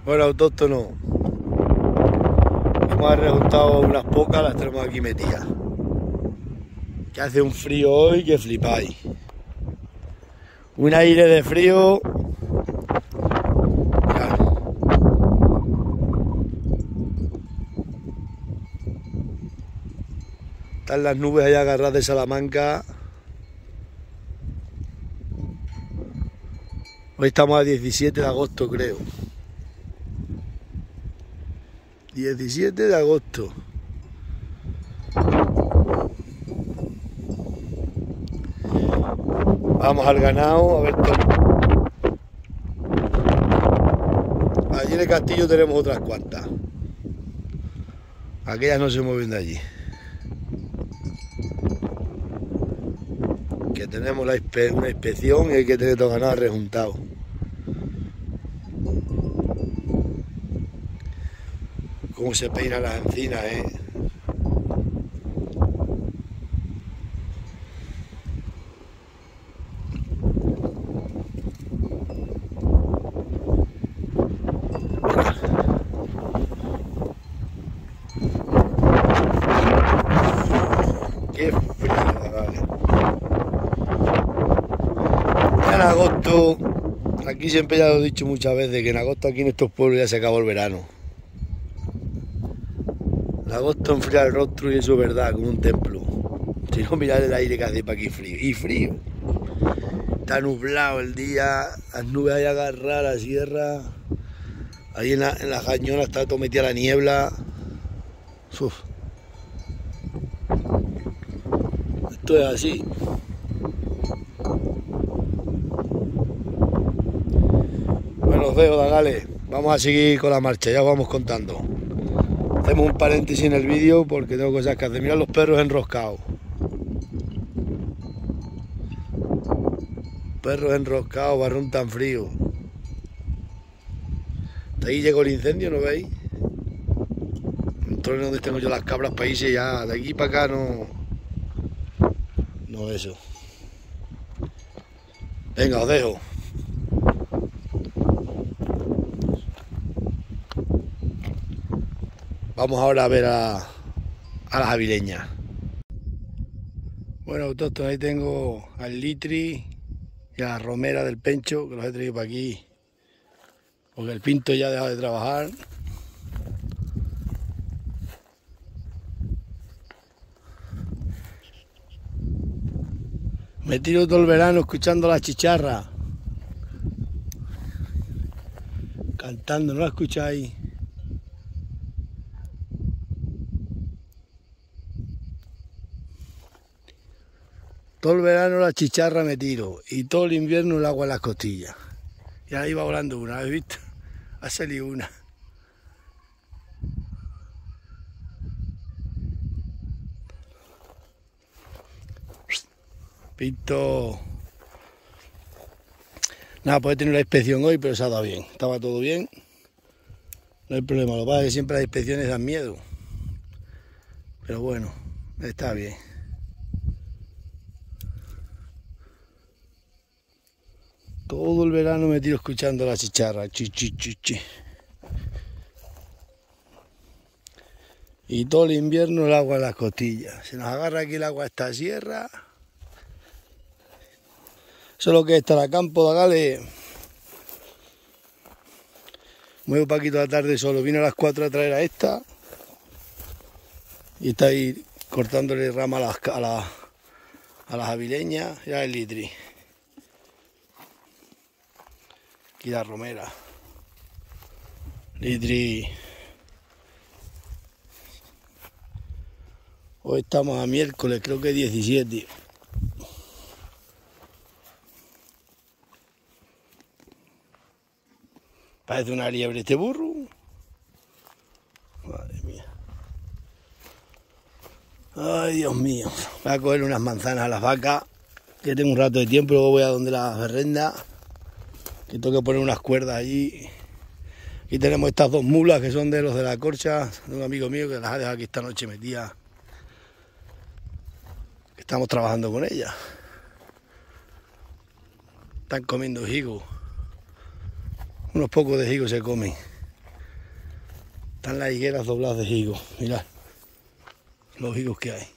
Bueno, autóctono, hemos rejuntado unas pocas, las tenemos aquí metidas. Que hace un frío hoy que flipáis. Un aire de frío. Mirad. Están las nubes allá agarradas de Salamanca. Hoy estamos a 17 de agosto, creo. 17 de agosto. Vamos al ganado, a ver todo. Allí en el castillo tenemos otras cuantas. Aquellas no se mueven de allí. Que tenemos una inspección y hay que tener todo ganado rejuntado. Cómo se peinan las encinas, Qué frío, vale. En agosto, aquí siempre ya lo he dicho muchas veces, que en agosto aquí en estos pueblos ya se acabó el verano. En agosto enfría el rostro y eso es verdad, como un templo. Si no, mirad el aire que hace para aquí frío. Y frío. Está nublado el día, las nubes ahí agarradas a la sierra. Ahí en la cañona está todo metida la niebla. Uf. Esto es así. Bueno, os dejo, Dagales. Vamos a seguir con la marcha, ya os vamos contando. Hacemos un paréntesis en el vídeo porque tengo cosas que hacer. Mirad los perros enroscados. Perros enroscados, barrón tan frío. Hasta ahí llegó el incendio, ¿no veis? Entonces donde tengo yo las cabras para irse ya. De aquí para acá no... No eso. Venga, os dejo. Vamos ahora a ver a las avileñas. Bueno, autóctono, ahí tengo al litri y a la romera del pencho, que los he traído para aquí, porque el pinto ya ha dejado de trabajar. Me tiro todo el verano escuchando la chicharra, cantando, ¿no la escucháis? Todo el verano la chicharra me tiro y todo el invierno el agua en las costillas. Y ahí va volando una, ¿habéis visto? Ha salido una. Pinto. Nada, puede tener una inspección hoy, pero se ha dado bien. Estaba todo bien. No hay problema. Lo que pasa es que siempre las inspecciones dan miedo. Pero bueno, está bien. Todo el verano me tiro escuchando la chicharra. Chi, chi, chi, chi. Y todo el invierno el agua en las costillas. Se nos agarra aquí el agua a esta sierra. Eso es lo que es estar a campo, Dagales. Muy paquito a la tarde solo. Vino a las 4 a traer a esta. Y está ahí cortándole rama a las avileñas. Ya el litri. Aquí la romera. Litri. Hoy estamos a miércoles, creo que 17. Parece una liebre este burro. Madre mía. Ay, Dios mío. Voy a coger unas manzanas a las vacas, que tengo un rato de tiempo, luego voy a donde las berrendas, que tengo que poner unas cuerdas allí. Aquí tenemos estas dos mulas que son de los de la Corcha, de un amigo mío que las ha dejado aquí esta noche metidas. Estamos trabajando con ellas. Están comiendo higos. Unos pocos de higos se comen. Están las higueras dobladas de higos. Mirad los higos que hay.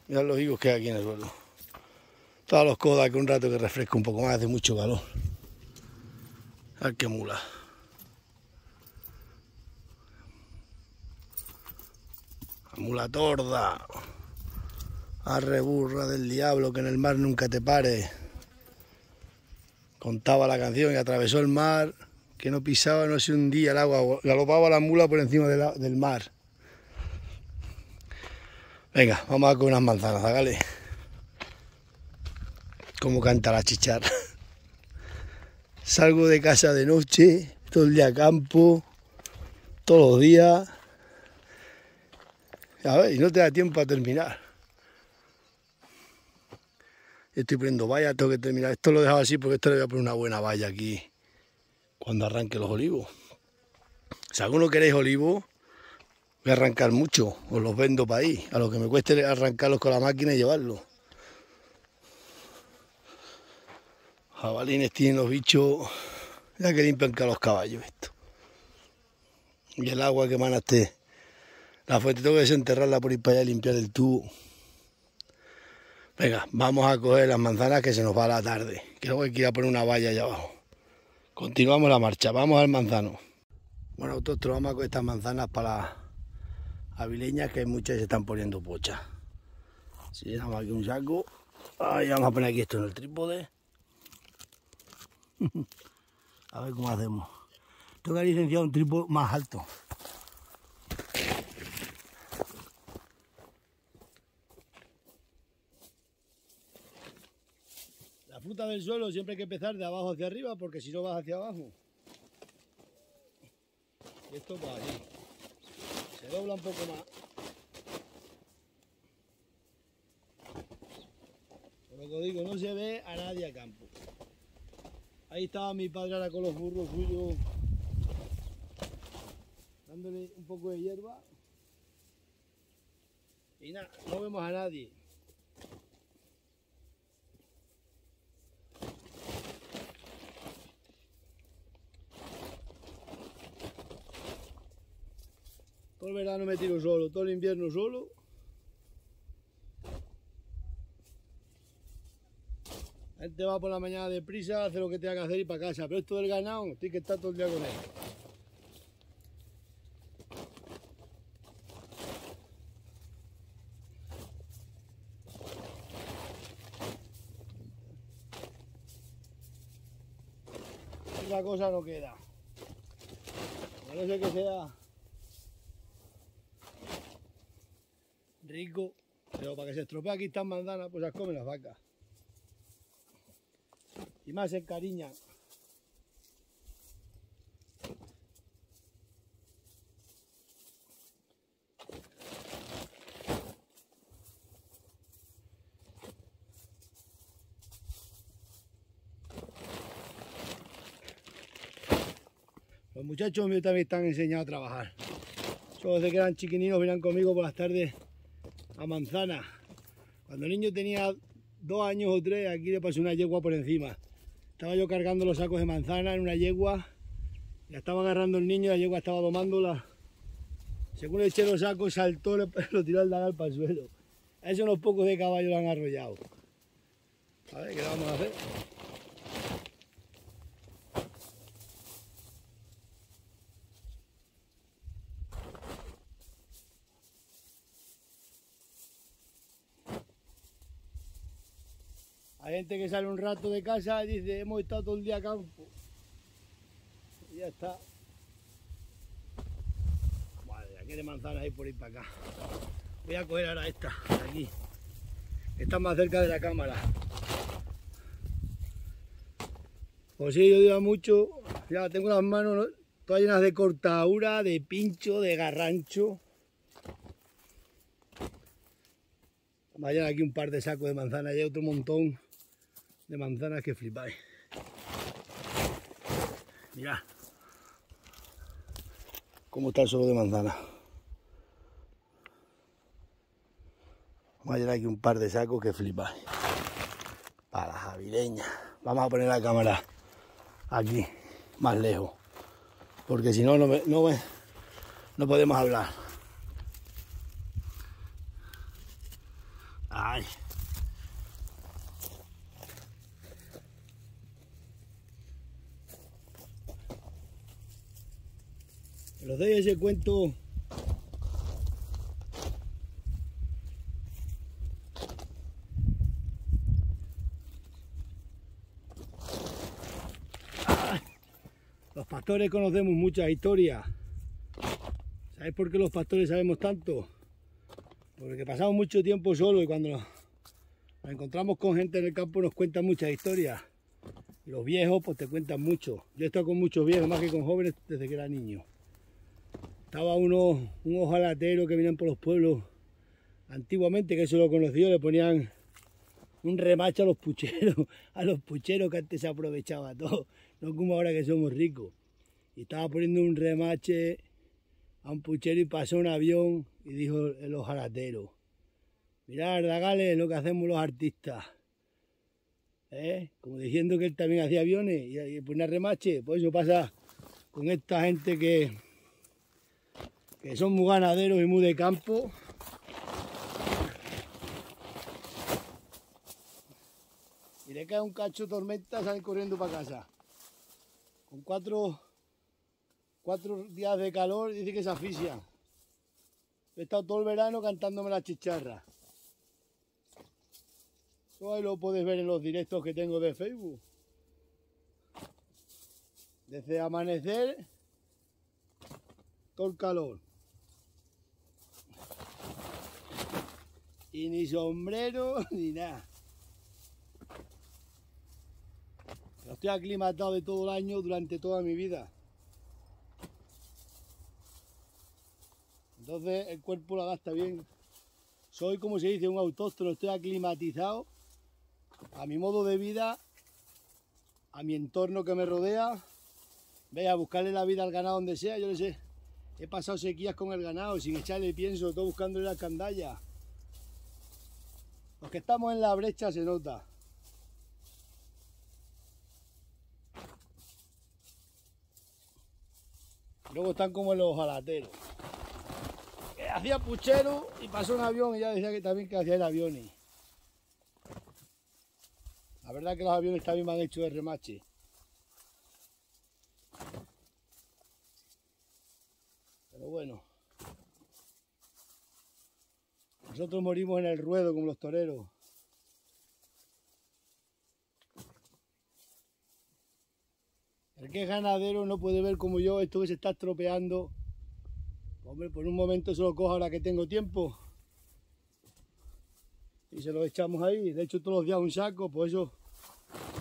Mirad los higos que hay aquí en el suelo. Todos los codas que un rato que refresca un poco más, hace mucho calor. Al que mula. La mula torda. Arre burra del diablo, que en el mar nunca te pare. Contaba la canción y atravesó el mar, que no pisaba, no sé, un día el agua, galopaba la mula por encima del mar. Venga, vamos a comer unas manzanas, hágale. Cómo canta la chicharra. Salgo de casa de noche, todo el día a campo, todos los días. A ver, y no te da tiempo a terminar. Estoy poniendo vallas, tengo que terminar. Esto lo he dejado así porque esto le voy a poner una buena valla aquí cuando arranque los olivos. Si alguno queréis olivos, voy a arrancar mucho, os los vendo para ahí, a lo que me cueste arrancarlos con la máquina y llevarlos. Jabalines tienen los bichos, ya que limpian que a los caballos esto. Y el agua que emana la fuente, tengo que desenterrarla por ir para allá y limpiar el tubo. Venga, vamos a coger las manzanas que se nos va la tarde. Creo que quiero poner una valla allá abajo. Continuamos la marcha, vamos al manzano. Bueno, nosotros vamos a coger estas manzanas para las avileñas, que hay muchas y se están poniendo pochas. Si llenamos aquí un saco, ahí vamos a poner aquí esto en el trípode. A ver cómo hacemos. Tengo que licenciar un trípode más alto. La fruta del suelo siempre hay que empezar de abajo hacia arriba, porque si no vas hacia abajo. Y esto va así. Se dobla un poco más. Por lo que digo, no se ve a nadie a campo. Ahí estaba mi padre ahora con los burros suyos, dándole un poco de hierba. Y nada, no vemos a nadie. Todo el verano me tiro solo, todo el invierno solo. La gente va por la mañana deprisa, hace lo que tenga que hacer y para casa. Pero esto del ganado, tienes que estar todo el día con él. Esa cosa no queda. A no ser que sea rico, pero para que se estropee aquí estas manzanas, pues las comen las vacas. Y más se encariñan. Los muchachos míos también están enseñados a trabajar. Yo desde que eran chiquininos venían conmigo por las tardes a manzana. Cuando el niño tenía 2 años o 3, aquí le pasé una yegua por encima. Estaba yo cargando los sacos de manzana en una yegua, la estaba agarrando el niño, la yegua estaba domándola. Según le eché los sacos, saltó, lo tiró al dagal para el suelo. A eso unos pocos de caballo lo han arrollado. A ver, ¿qué le vamos a hacer? Hay gente que sale un rato de casa y dice, hemos estado todo el día a campo. Y ya está. Madre, aquí de manzanas hay por ir para acá. Voy a coger ahora esta, de aquí. Está más cerca de la cámara. Pues sí, yo digo mucho, ya tengo las manos todas llenas de cortadura, de pincho, de garrancho. Vayan aquí un par de sacos de manzanas y hay otro montón de manzanas que flipáis. Mirad cómo está el suelo de manzana. Vamos a llenar aquí un par de sacos que flipáis. Para las avileñas. Vamos a poner la cámara aquí, más lejos, porque si no, no podemos hablar. Ay. Os doy ese cuento. Los pastores conocemos muchas historias. ¿Sabéis por qué los pastores sabemos tanto? Porque pasamos mucho tiempo solos y cuando nos encontramos con gente en el campo nos cuentan muchas historias. Y los viejos pues te cuentan mucho. Yo he estado con muchos viejos, más que con jóvenes, desde que era niño. Estaba unos ojalateros que venían por los pueblos antiguamente, que eso lo conocí, le ponían un remache a los pucheros que antes se aprovechaba todo, no como ahora que somos ricos. Y estaba poniendo un remache a un puchero y pasó un avión y dijo el ojalatero: mirad, Dagales, lo que hacemos los artistas. Como diciendo que él también hacía aviones y ponía remache. Pues eso pasa con esta gente que son muy ganaderos y muy de campo. Y le cae un cacho de tormenta, salen corriendo para casa. Con cuatro días de calor, dice que se asfixian. He estado todo el verano cantándome la chicharra. Eso ahí lo podéis ver en los directos que tengo de Facebook. Desde amanecer, todo el calor. Y ni sombrero ni nada. Yo estoy aclimatado de todo el año durante toda mi vida. Entonces el cuerpo lo adapta bien. Soy, como se dice, un autóctono, estoy aclimatizado a mi modo de vida, a mi entorno que me rodea. Ve a buscarle la vida al ganado donde sea, yo le sé. He pasado sequías con el ganado sin echarle pienso, todo buscándole la candalla. Los que estamos en la brecha se nota. Luego están como los ojalateros. Hacía puchero y pasó un avión y ya decía que también que hacía el aviones. La verdad que los aviones también me han hecho de remache. Pero bueno. Nosotros morimos en el ruedo como los toreros. El que es ganadero no puede ver como yo esto que se está estropeando. Hombre, por un momento se lo cojo ahora que tengo tiempo. Y se lo echamos ahí. De hecho, todos los días un saco, pues eso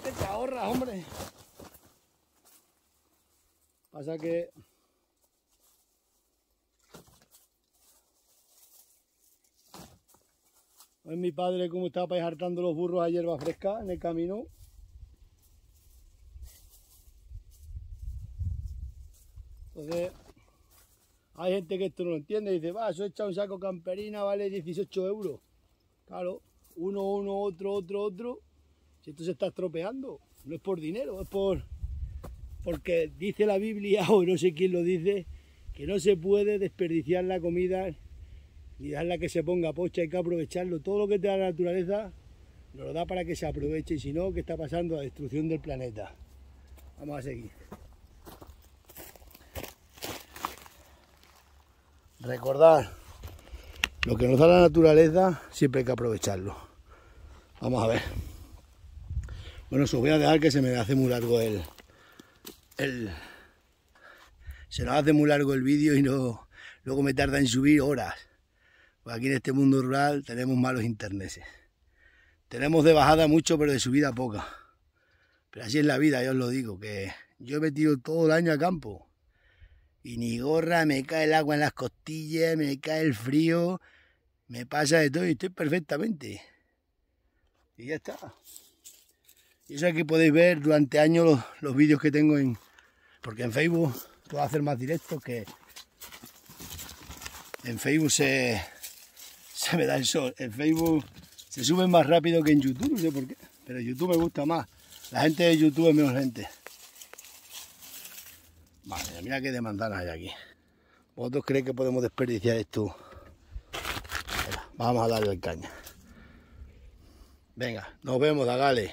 te ahorras, hombre. Pasa que es mi padre como estaba para ir hartando los burros a hierba fresca en el camino. Entonces, hay gente que esto no lo entiende y dice, va, eso echa un saco camperina, vale 18 euros. Claro, uno, otro. Si esto se está estropeando, no es por dinero, es porque dice la Biblia, o no sé quién lo dice, que no se puede desperdiciar la comida ni dejarla que se ponga pocha, hay que aprovecharlo. Todo lo que te da la naturaleza nos lo da para que se aproveche, y si no, ¿qué está pasando? La destrucción del planeta. Vamos a seguir. Recordar, lo que nos da la naturaleza siempre hay que aprovecharlo. Vamos a ver. Bueno, os voy a dejar que se me hace muy largo se nos hace muy largo el vídeo y no, luego me tarda en subir horas. Pues aquí en este mundo rural tenemos malos interneses. Tenemos de bajada mucho, pero de subida poca. Pero así es la vida, yo os lo digo, que yo he metido todo el año a campo. Y ni gorra, me cae el agua en las costillas, me cae el frío, me pasa de todo y estoy perfectamente. Y ya está. Y eso aquí podéis ver durante años los vídeos que tengo porque en Facebook puedo hacer más directos que en Facebook se me da el sol. En Facebook se sube más rápido que en YouTube, no sé por qué, pero en YouTube me gusta más. La gente de YouTube es menos gente. Vale, mira qué de manzanas hay aquí. ¿Vosotros creéis que podemos desperdiciar esto? Venga, vamos a darle el caña. Venga, nos vemos, Dagales.